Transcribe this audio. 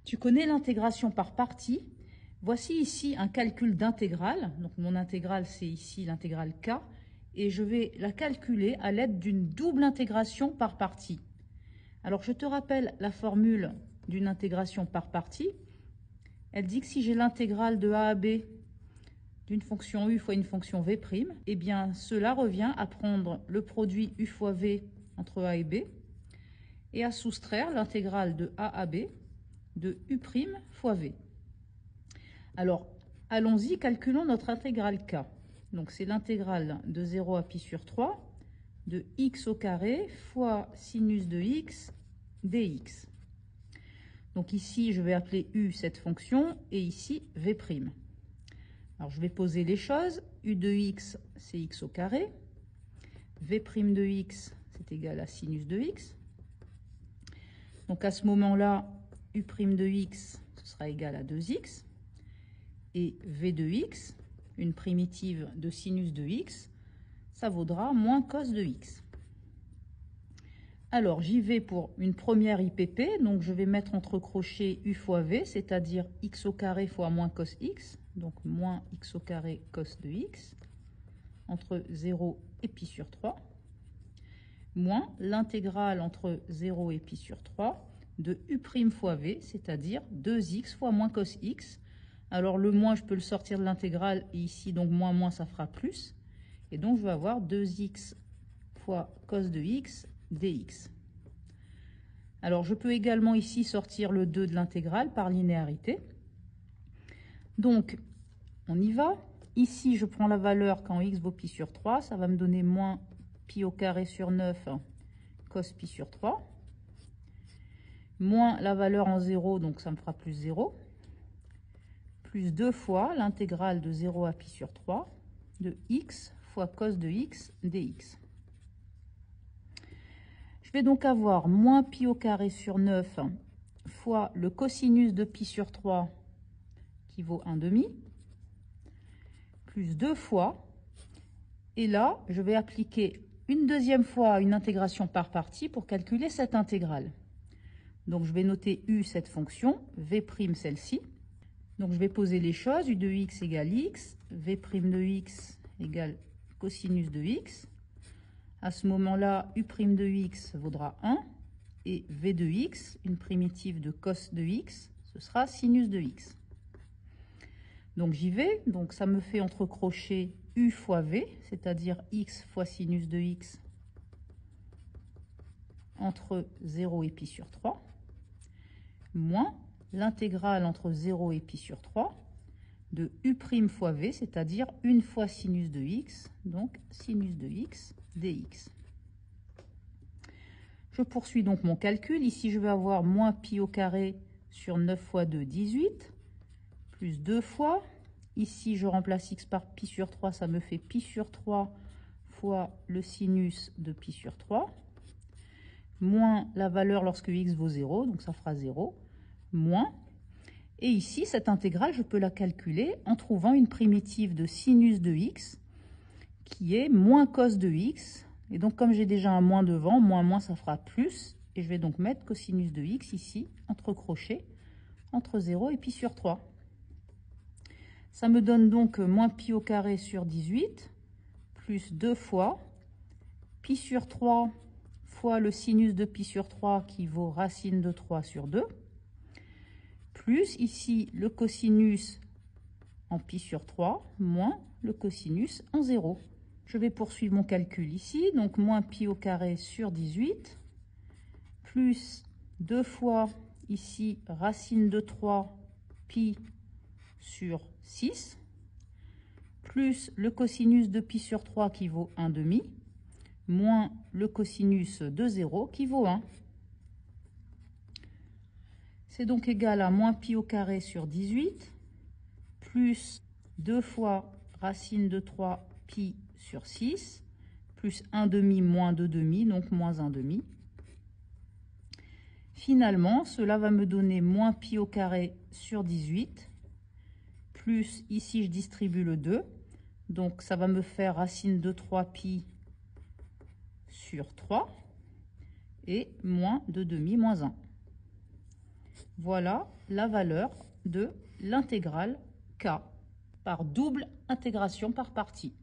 Tu connais l'intégration par partie. Voici ici un calcul d'intégrale. Donc mon intégrale, c'est ici l'intégrale k. Et je vais la calculer à l'aide d'une double intégration par partie. Alors je te rappelle la formule d'une intégration par partie. Elle dit que si j'ai l'intégrale de a à b d'une fonction u fois une fonction v', eh bien cela revient à prendre le produit u fois v entre a et b et à soustraire l'intégrale de a à b de u' fois v. Alors, allons-y, calculons notre intégrale k. Donc, c'est l'intégrale de 0 à pi sur 3 de x au carré fois sinus de x dx. Donc ici, je vais appeler u cette fonction et ici v'. Alors, je vais poser les choses. U de x, c'est x au carré. V' de x, c'est égal à sinus de x. Donc, à ce moment-là, u' de x, ce sera égal à 2x. Et v de x, une primitive de sinus de x, ça vaudra moins cos de x. Alors, j'y vais pour une première IPP. Donc, je vais mettre entre crochets u fois v, c'est-à-dire x au carré fois moins cos x. Donc, moins x au carré cos de x, entre 0 et pi sur 3, moins l'intégrale entre 0 et pi sur 3 de u' fois v, c'est-à-dire 2x fois moins cos x. Alors le moins, je peux le sortir de l'intégrale, et ici, donc moins, ça fera plus. Et donc, je vais avoir 2x fois cos de x dx. Alors, je peux également ici sortir le 2 de l'intégrale par linéarité. Donc, on y va. Ici, je prends la valeur quand x vaut pi sur 3. Ça va me donner moins pi au carré sur 9 cos pi sur 3. Moins la valeur en 0, donc ça me fera plus 0. Plus 2 fois l'intégrale de 0 à pi sur 3 de x fois cos de x dx. Je vais donc avoir moins pi au carré sur 9 fois le cosinus de pi sur 3 qui vaut 1/2, plus 2 fois, et là, je vais appliquer une deuxième fois une intégration par partie pour calculer cette intégrale. Donc je vais noter u cette fonction, v' celle-ci. Donc je vais poser les choses, u de x égale x, v' de x égale cosinus de x. À ce moment-là, u' de x vaudra 1, et v de x, une primitive de cos de x, ce sera sinus de x. Donc j'y vais, donc ça me fait entre crochets u fois v, c'est-à-dire x fois sinus de x entre 0 et pi sur 3, moins l'intégrale entre 0 et pi sur 3 de u' fois v, c'est-à-dire une fois sinus de x, donc sinus de x dx. Je poursuis donc mon calcul. Ici, je vais avoir moins pi au carré sur 9 fois 2, 18, plus 2 fois. Ici, je remplace x par pi sur 3, ça me fait pi sur 3 fois le sinus de pi sur 3, moins la valeur lorsque x vaut 0, donc ça fera 0, moins. Et ici, cette intégrale, je peux la calculer en trouvant une primitive de sinus de x qui est moins cos de x. Et donc, comme j'ai déjà un moins devant, moins, ça fera plus. Et je vais donc mettre cosinus de x ici, entre crochets, entre 0 et pi sur 3. Ça me donne donc moins pi au carré sur 18, plus 2 fois pi sur 3 fois le sinus de pi sur 3 qui vaut racine de 3 sur 2, plus ici le cosinus en pi sur 3, moins le cosinus en 0. Je vais poursuivre mon calcul ici, donc moins pi au carré sur 18, plus 2 fois ici racine de 3 pi sur 6, plus le cosinus de pi sur 3 qui vaut 1/2, moins le cosinus de 0 qui vaut 1. C'est donc égal à moins pi au carré sur 18, plus 2 fois racine de 3 pi sur 6, plus 1/2 moins 2/2, donc moins 1/2. Finalement, cela va me donner moins pi au carré sur 18, plus ici je distribue le 2, donc ça va me faire racine de 3 pi sur 3, et moins 2/2, moins 1. Voilà la valeur de l'intégrale k par double intégration par partie.